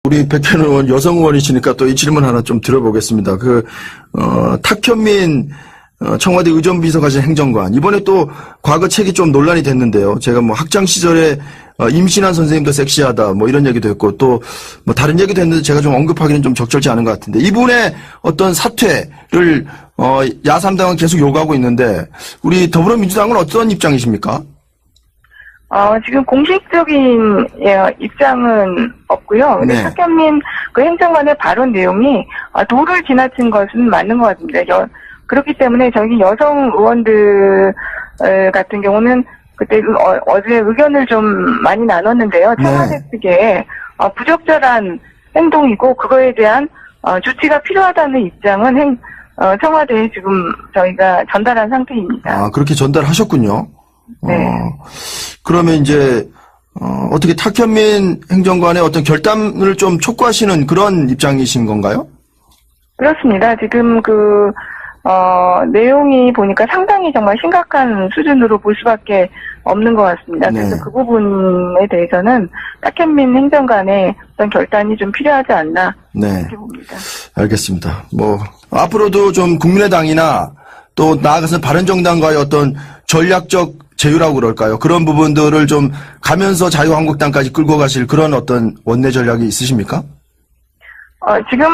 우리 백현 의원 여성 의원이시니까 또 이 질문 하나 좀 들어보겠습니다. 탁현민 청와대 의전비서관실 행정관 이번에 또 과거 책이 좀 논란이 됐는데요. 제가 뭐 학창 시절에 임신한 선생님도 섹시하다 뭐 이런 얘기도 했고 또 뭐 다른 얘기도 했는데 제가 좀 언급하기는 좀 적절치 않은 것 같은데 이분의 어떤 사퇴를 야3당은 계속 요구하고 있는데 우리 더불어민주당은 어떤 입장이십니까? 지금 공식적인 입장은 없고요. 근데 네. 탁현민 그 행정관의 발언 내용이 도를 지나친 것은 맞는 것 같습니다. 그렇기 때문에 저희 여성 의원들 같은 경우는 그때 어제 의견을 좀 많이 나눴는데요. 청와대 네. 측에 부적절한 행동이고 그거에 대한 조치가 필요하다는 입장은 청와대에 지금 저희가 전달한 상태입니다. 그렇게 전달하셨군요. 네. 그러면 이제 어떻게 탁현민 행정관의 어떤 결단을 좀 촉구하시는 그런 입장이신 건가요? 그렇습니다. 지금 내용이 보니까 상당히 정말 심각한 수준으로 볼 수밖에 없는 것 같습니다. 네. 그래서 그 부분에 대해서는 탁현민 행정관의 어떤 결단이 좀 필요하지 않나 네. 이렇게 봅니다. 알겠습니다. 앞으로도 좀 국민의당이나 또 나아가서 바른정당과의 어떤 전략적 제휴라고 그럴까요? 그런 부분들을 좀 가면서 자유한국당까지 끌고 가실 그런 어떤 원내 전략이 있으십니까? 지금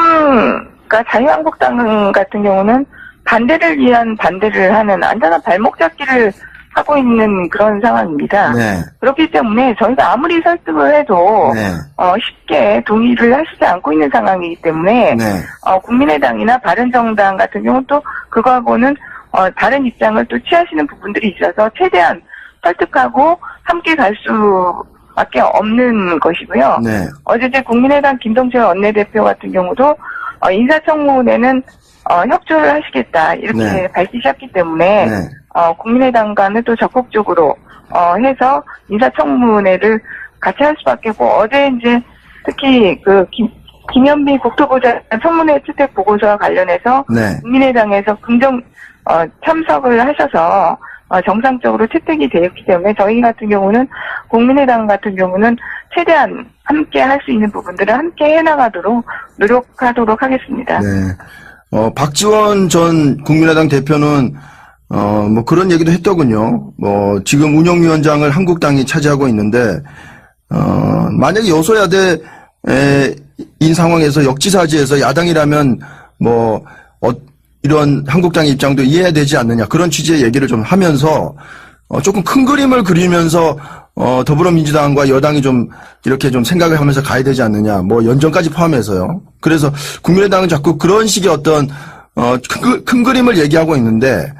자유한국당 같은 경우는 반대를 위한 반대를 하는 안전한 발목 잡기를 하고 있는 그런 상황입니다. 네. 그렇기 때문에 저희가 아무리 설득을 해도 네. 쉽게 동의를 하시지 않고 있는 상황이기 때문에 네. 국민의당이나 바른정당 같은 경우는 또 그거하고는 다른 입장을 또 취하시는 부분들이 있어서 최대한 설득하고 함께 갈 수밖에 없는 것이고요. 네. 어제 국민의당 김동철 원내대표 같은 경우도 인사청문회는 협조를 하시겠다 이렇게 네. 밝히셨기 때문에 네. 국민의당과는 또 적극적으로 해서 인사청문회를 같이 할 수밖에 없고 어제 이제 특히 김현미 국토부장 청문회 채택 보고서와 관련해서 네. 국민의당에서 참석을 하셔서 정상적으로 채택이 되었기 때문에 저희 같은 경우는 국민의당 같은 경우는 최대한 함께 할 수 있는 부분들을 함께 해나가도록 노력하도록 하겠습니다. 네. 박지원 전 국민의당 대표는 그런 얘기도 했더군요. 지금 운영위원장을 한국당이 차지하고 있는데 만약에 여소야대인 상황에서 역지사지에서 야당이라면 이런 한국당의 입장도 이해해야 되지 않느냐 그런 취지의 얘기를 좀 하면서 조금 큰 그림을 그리면서 더불어민주당과 여당이 좀 이렇게 좀 생각을 하면서 가야 되지 않느냐 연정까지 포함해서요. 그래서 국민의당은 자꾸 그런 식의 어떤 큰 그림을 얘기하고 있는데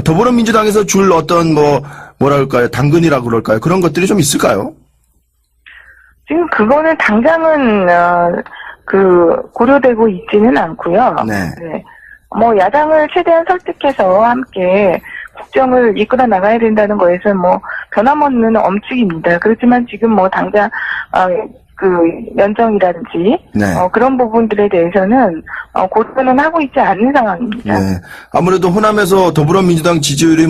더불어민주당에서 줄 어떤 뭐랄까요 당근이라고 그럴까요 그런 것들이 좀 있을까요? 지금 그거는 당장은 고려되고 있지는 않고요. 네. 네. 야당을 최대한 설득해서 함께 국정을 이끌어 나가야 된다는 거에서는 변함없는 엄칙입니다. 그렇지만 지금 당장 연정이라든지 네. 그런 부분들에 대해서는 고려는 하고 있지 않는 상황입니다. 네. 아무래도 호남에서 더불어민주당 지지율이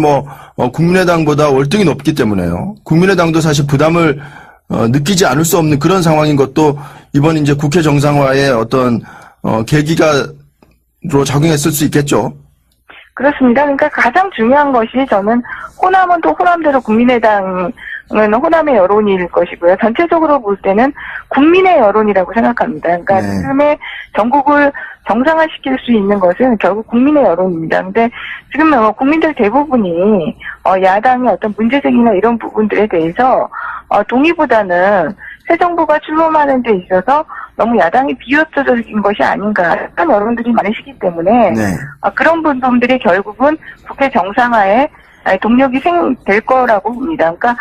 국민의당보다 월등히 높기 때문에요. 국민의당도 사실 부담을 느끼지 않을 수 없는 그런 상황인 것도 이번 이제 국회 정상화의 어떤 계기가 로 작용했을 수 있겠죠. 그렇습니다. 그러니까 가장 중요한 것이 저는 호남은 또 호남대로 국민의당은 호남의 여론일 것이고요. 전체적으로 볼 때는 국민의 여론이라고 생각합니다. 그러니까 네. 지금의 전국을 정상화시킬 수 있는 것은 결국 국민의 여론입니다. 근데 지금 국민들 대부분이 야당의 어떤 문제제기나 이런 부분들에 대해서 동의보다는 새 정부가 출범하는 데 있어서 너무 야당이 비협조적인 것이 아닌가 그런 여론들이 많으시기 때문에 네. 그런 부분들이 결국은 국회 정상화에 동력이 될 거라고 봅니다. 그러니까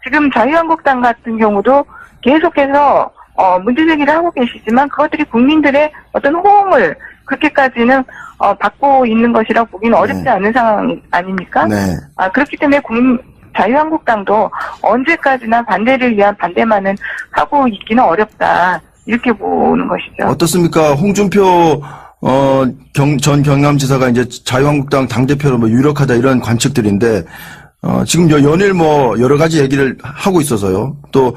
지금 자유한국당 같은 경우도 계속해서 문제제기를 하고 계시지만 그것들이 국민들의 어떤 호응을 그렇게까지는 받고 있는 것이라고 보기는 어렵지 않은 상황 아닙니까? 네. 그렇기 때문에 자유한국당도 언제까지나 반대를 위한 반대만은 하고 있기는 어렵다. 이렇게 보는 것이죠. 어떻습니까? 홍준표 전 경남지사가 이제 자유한국당 당대표로 유력하다 이런 관측들인데 지금 연일 뭐 여러 가지 얘기를 하고 있어서요. 또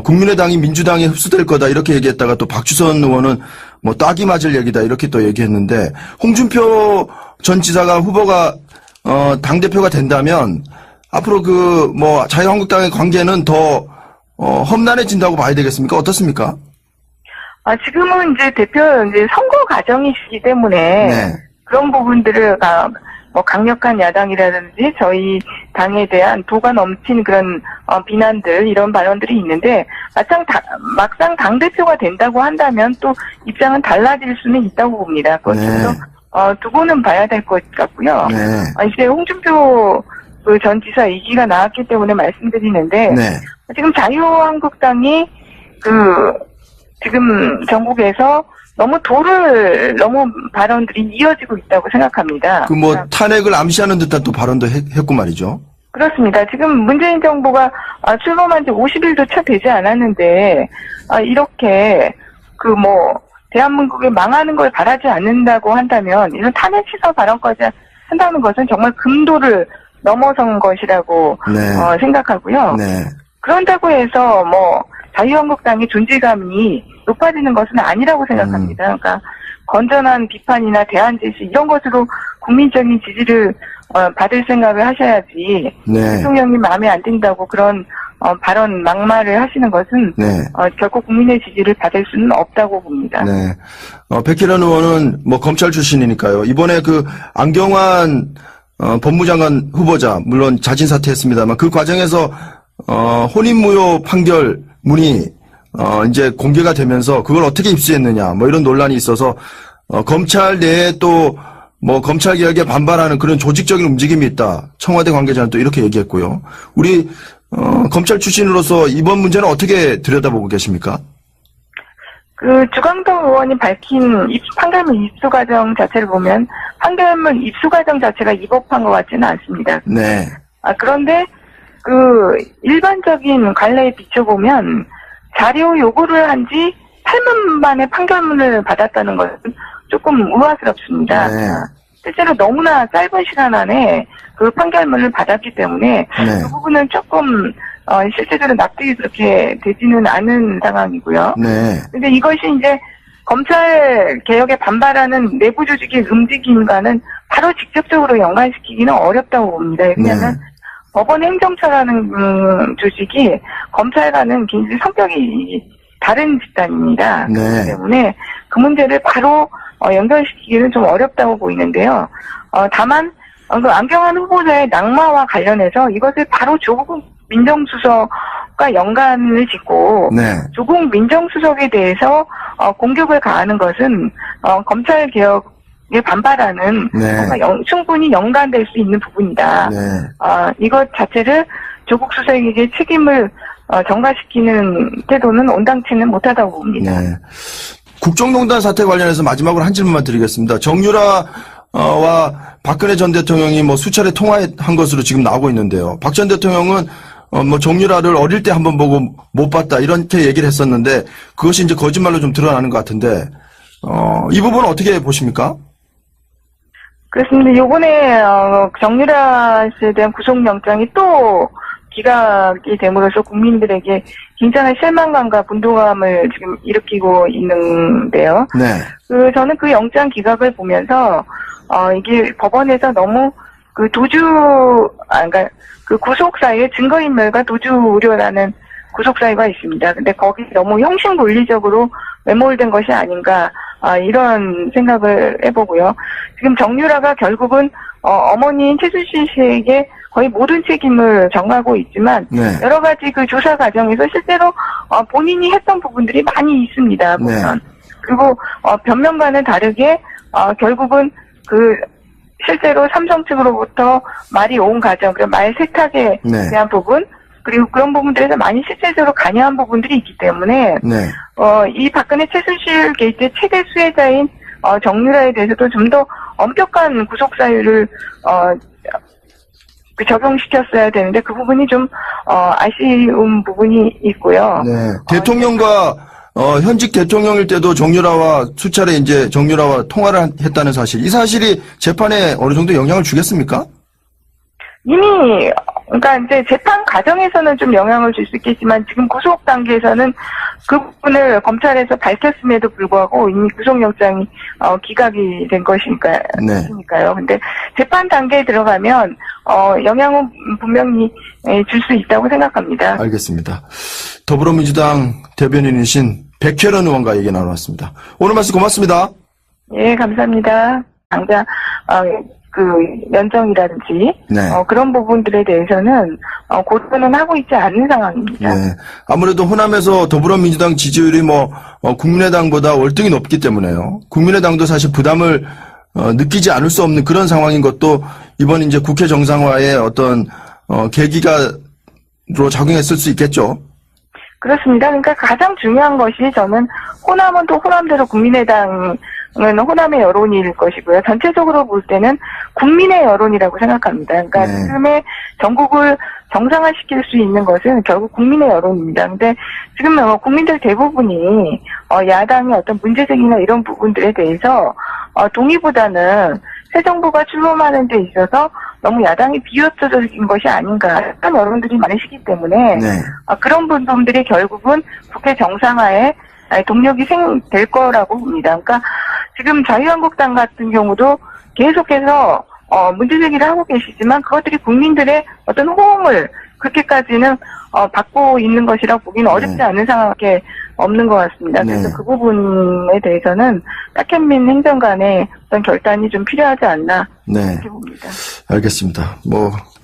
국민의당이 민주당에 흡수될 거다 이렇게 얘기했다가 또 박주선 의원은 뭐 딱이 맞을 얘기다 이렇게 또 얘기했는데 홍준표 전 지사가 후보가 당대표가 된다면 앞으로 그 뭐 자유한국당의 관계는 더 험난해진다고 봐야 되겠습니까? 어떻습니까? 지금은 이제 이제 선거 과정이시기 때문에 네. 그런 부분들을 뭐 강력한 야당이라든지 저희 당에 대한 도가 넘친 그런 비난들 이런 발언들이 있는데 막상 당 대표가 된다고 한다면 또 입장은 달라질 수는 있다고 봅니다. 그것도 두고는 봐야 될 것 같고요. 네. 이제 홍준표 그 전 지사 얘기가 나왔기 때문에 말씀드리는데 네. 지금 자유한국당이 지금 전국에서 너무 발언들이 이어지고 있다고 생각합니다. 그 뭐 탄핵을 암시하는 듯한 또 발언도 했고 말이죠. 그렇습니다. 지금 문재인 정부가 출범한 지 50일도 채 되지 않았는데 이렇게 대한민국이 망하는 걸 바라지 않는다고 한다면 이런 탄핵 시사 발언까지 한다는 것은 정말 금도를 넘어선 것이라고 네. 생각하고요. 네. 그런다고 해서 자유한국당의 존재감이 높아지는 것은 아니라고 생각합니다. 그러니까 건전한 비판이나 대안 제시 이런 것으로 국민적인 지지를 받을 생각을 하셔야지 네. 대통령이 마음에 안 든다고 그런 발언 막말을 하시는 것은 네. 결코 국민의 지지를 받을 수는 없다고 봅니다. 네. 백혜련 의원은 뭐 검찰 출신이니까요. 이번에 그 안경환 법무장관 후보자 물론 자진 사퇴했습니다만 그 과정에서 혼인무효 판결문이 이제 공개가 되면서 그걸 어떻게 입수했느냐 뭐 이런 논란이 있어서 검찰 내에 또 뭐 검찰 개혁에 반발하는 그런 조직적인 움직임이 있다. 청와대 관계자는 또 이렇게 얘기했고요. 우리 검찰 출신으로서 이번 문제는 어떻게 들여다보고 계십니까? 주광덕 의원이 밝힌 판결문 입수 과정 자체를 보면 판결문 입수 과정 자체가 위법한 것 같지는 않습니다. 네. 그런데 일반적인 관례에 비춰보면 자료 요구를 한 지 8분 만에 판결문을 받았다는 것은 조금 우아스럽습니다. 네. 실제로 너무나 짧은 시간 안에 그 판결문을 받았기 때문에 네. 그 부분은 조금 실제적으로 납득이 그렇게 되지는 않은 상황이고요. 네. 근데 이것이 이제 검찰 개혁에 반발하는 내부 조직의 움직임과는 바로 직접적으로 연관시키기는 어렵다고 봅니다. 왜냐하면 법원 행정처라는 조직이 검찰과는 굉장히 성격이 다른 집단입니다. 네. 그렇기 때문에 그 문제를 바로 연결시키기는 좀 어렵다고 보이는데요. 다만 그 안경환 후보자의 낙마와 관련해서 이것을 바로 조국 민정수석과 연관을 짓고 네. 조국 민정수석에 대해서 공격을 가하는 것은 검찰 개혁에 반발하는 네. 충분히 연관될 수 있는 부분이다. 네. 이것 자체를 조국 수석에게 책임을 전가시키는 태도는 온당치는 못하다고 봅니다. 네. 국정농단 사태 관련해서 마지막으로 한 질문만 드리겠습니다. 정유라와 박근혜 전 대통령이 뭐 수차례 통화한 것으로 지금 나오고 있는데요. 박 전 대통령은 뭐 정유라를 어릴 때 한번 보고 못 봤다 이렇게 얘기를 했었는데 그것이 이제 거짓말로 좀 드러나는 것 같은데 이 부분은 어떻게 보십니까? 그렇습니다. 요번에 정유라 씨에 대한 구속영장이 또 기각이 됨으로써 국민들에게 굉장한 실망감과 분노감을 지금 일으키고 있는데요. 네. 저는 그 영장 기각을 보면서 이게 법원에서 너무 그러니까 그 구속사유의 증거인멸과 도주 우려라는 구속사유가 있습니다. 근데 거기 너무 형식 논리적으로 매몰된 것이 아닌가 이런 생각을 해보고요. 지금 정유라가 결국은 어머니인 최순실 씨에게 거의 모든 책임을 전가하고 있지만 네. 여러 가지 그 조사 과정에서 실제로 본인이 했던 부분들이 많이 있습니다. 보면. 네. 그리고 변명과는 다르게 결국은 실제로 삼성 측으로부터 말이 온 과정, 말 세탁에 네. 대한 부분 그리고 그런 부분들에서 많이 실제적으로 관여한 부분들이 있기 때문에 네. 이 박근혜 최순실 게이트의 최대 수혜자인 정유라에 대해서도 좀 더 엄격한 구속 사유를 적용시켰어야 되는데 그 부분이 좀 아쉬운 부분이 있고요. 네. 대통령과 현직 대통령일 때도 정유라와 수차례 이제 정유라와 통화를 했다는 사실, 이 사실이 재판에 어느 정도 영향을 주겠습니까? 이미 그러니까 이제 재판 과정에서는 좀 영향을 줄 수 있겠지만 지금 구속 단계에서는 그 부분을 검찰에서 밝혔음에도 불구하고 이미 구속영장이 기각이 된 것이니까요. 네. 근데 재판 단계에 들어가면 영향은 분명히 줄 수 있다고 생각합니다. 알겠습니다. 더불어민주당 대변인이신 백혜련 의원과 얘기 나눠봤습니다. 오늘 말씀 고맙습니다. 예, 감사합니다. 당장 그 연정이라든지 네. 그런 부분들에 대해서는 고려는 하고 있지 않는 상황입니다. 네. 아무래도 호남에서 더불어민주당 지지율이 국민의당보다 월등히 높기 때문에요. 국민의당도 사실 부담을 느끼지 않을 수 없는 그런 상황인 것도 이번 이제 국회 정상화의 어떤 계기가로 작용했을 수 있겠죠. 그렇습니다. 그러니까 가장 중요한 것이 저는 호남은 또 호남대로 국민의당은 호남의 여론일 것이고요. 전체적으로 볼 때는 국민의 여론이라고 생각합니다. 그러니까 네. 지금의 전국을 정상화시킬 수 있는 것은 결국 국민의 여론입니다. 근데 지금 국민들 대부분이 야당의 어떤 문제제기나 이런 부분들에 대해서 동의보다는 새 정부가 출범하는 데 있어서 너무 야당이 비효율적인 것이 아닌가 그런 여론들이 많으시기 때문에 네. 그런 부분들이 결국은 국회 정상화에 동력이 될 거라고 봅니다. 그러니까 지금 자유한국당 같은 경우도 계속해서 문제제기를 하고 계시지만 그것들이 국민들의 어떤 호응을 그렇게까지는 받고 있는 것이라고 보기는 어렵지 않은 상황에 없는 것 같습니다. 네. 그래서 그 부분에 대해서는 딱현민 행정관의 어떤 결단이 좀 필요하지 않나 네. 이렇게 봅니다. 알겠습니다.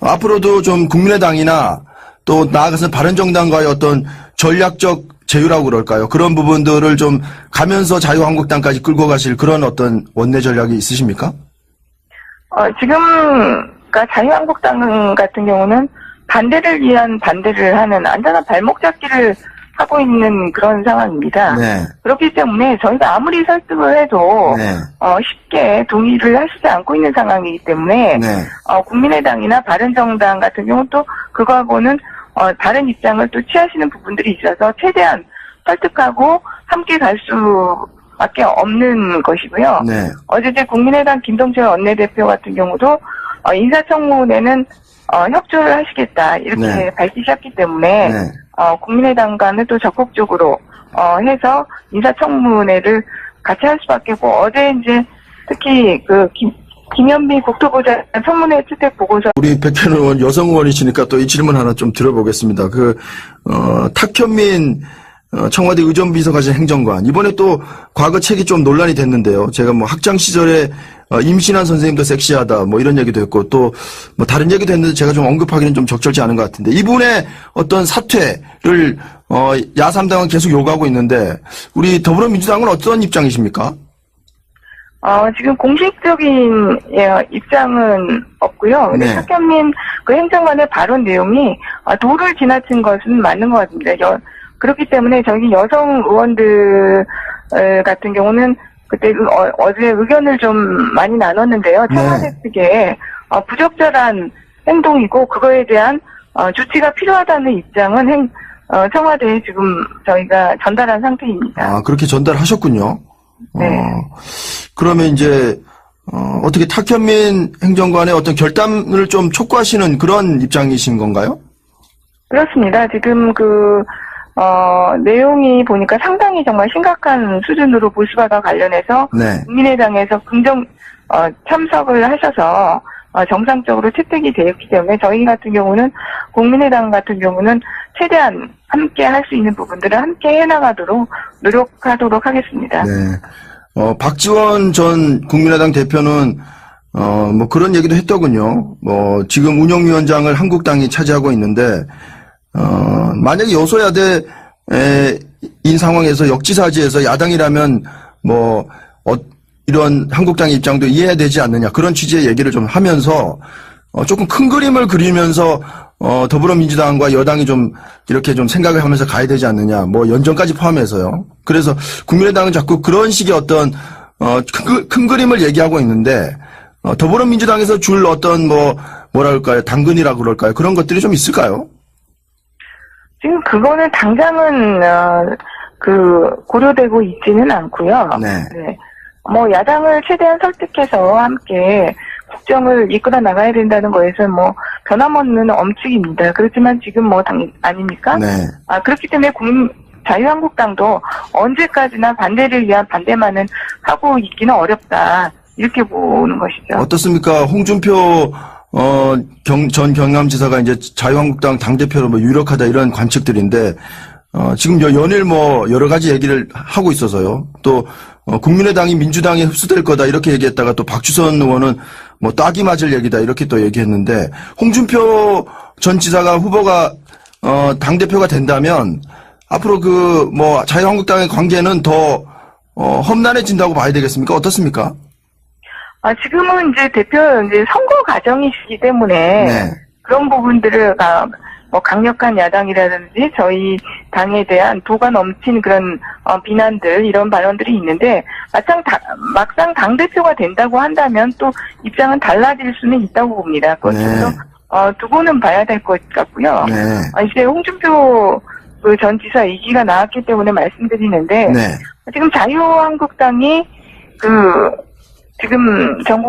앞으로도 좀 국민의당이나 또 나아가서 바른정당과의 어떤 전략적 제휴라고 그럴까요? 그런 부분들을 좀 가면서 자유한국당까지 끌고 가실 그런 어떤 원내 전략이 있으십니까? 지금, 그러니까 자유한국당 같은 경우는 반대를 위한 반대를 하는 안전한 발목 잡기를 하고 있는 그런 상황입니다. 네. 그렇기 때문에 저희가 아무리 설득을 해도 네. 쉽게 동의를 하시지 않고 있는 상황이기 때문에 네. 국민의당이나 바른정당 같은 경우는 또 그거하고는 다른 입장을 또 취하시는 부분들이 있어서 최대한 설득하고 함께 갈 수밖에 없는 것이고요. 네. 어제 국민의당 김동철 원내대표 같은 경우도 인사청문회는 협조를 하시겠다 이렇게 네. 밝히셨기 때문에 네. 국민의당과는 또 적극적으로 해서 인사청문회를 같이 할 수밖에 없고 어제 이제 특히 김현미 국토부장 청문회 채택 보고서 우리 백현 의원 여성 의원이시니까 또 이 질문 하나 좀 드려보겠습니다. 탁현민 청와대 의전비서관실 행정관 이번에 또 과거 책이 좀 논란이 됐는데요. 제가 학창 시절에 임신한 선생님도 섹시하다 이런 얘기도 했고 또 다른 얘기도 했는데 제가 좀 언급하기는 좀 적절치 않은 것 같은데 이분의 어떤 사퇴를 야3당은 계속 요구하고 있는데 우리 더불어민주당은 어떤 입장이십니까? 지금 공식적인 입장은 없고요. 근데 네. 탁현민 행정관의 발언 내용이 도를 지나친 것은 맞는 것 같습니다. 그렇기 때문에 저희 여성 의원들 같은 경우는 그때 어제 의견을 좀 많이 나눴는데요. 청와대 측에 부적절한 행동이고 그거에 대한 조치가 필요하다는 입장은 청와대에 지금 저희가 전달한 상태입니다. 그렇게 전달하셨군요. 네. 그러면 이제 어떻게 탁현민 행정관의 어떤 결단을 좀 촉구하시는 그런 입장이신 건가요? 그렇습니다. 지금 내용이 보니까 상당히 정말 심각한 수준으로 보수바가 관련해서 네. 국민의당에서 참석을 하셔서 정상적으로 채택이 되었기 때문에 저희 같은 경우는 국민의당 같은 경우는 최대한 함께 할 수 있는 부분들을 함께 해나가도록 노력하도록 하겠습니다. 네. 박지원 전 국민의당 대표는 그런 얘기도 했더군요. 지금 운영위원장을 한국당이 차지하고 있는데 만약에 여소야대인 상황에서 역지사지에서 야당이라면 이런 한국당의 입장도 이해해야 되지 않느냐 그런 취지의 얘기를 좀 하면서 조금 큰 그림을 그리면서 더불어민주당과 여당이 좀 이렇게 좀 생각을 하면서 가야 되지 않느냐 연정까지 포함해서요. 그래서 국민의당은 자꾸 그런 식의 어떤 큰 그림을 얘기하고 있는데 더불어민주당에서 줄 어떤 뭐랄까요 당근이라고 그럴까요 그런 것들이 좀 있을까요? 지금 그거는 당장은 고려되고 있지는 않고요. 네. 네. 야당을 최대한 설득해서 함께 국정을 이끌어 나가야 된다는 거에서 뭐 변함없는 엄칙입니다. 그렇지만 지금 뭐 아닙니까? 네. 그렇기 때문에 자유한국당도 언제까지나 반대를 위한 반대만은 하고 있기는 어렵다. 이렇게 보는 것이죠. 어떻습니까? 홍준표 전 경남지사가 이제 자유한국당 당대표로 뭐 유력하다 이런 관측들인데 지금 연일 뭐 여러 가지 얘기를 하고 있어서요. 또 국민의당이 민주당에 흡수될 거다 이렇게 얘기했다가 또 박주선 의원은 뭐 딱이 맞을 얘기다 이렇게 또 얘기했는데 홍준표 전 지사가 후보가 당대표가 된다면 앞으로 뭐 자유한국당의 관계는 더 험난해진다고 봐야 되겠습니까? 어떻습니까? 지금은 이제 이제 선거 과정이시기 때문에 네. 그런 부분들을 뭐 강력한 야당이라든지 저희 당에 대한 도가 넘친 그런 비난들 이런 발언들이 있는데 막상 당대표가 된다고 한다면 또 입장은 달라질 수는 있다고 봅니다. 그것도 두고는 봐야 될 것 같고요. 네. 이제 홍준표 전 지사 얘기가 나왔기 때문에 말씀드리는데 네. 지금 자유한국당이 지금 정부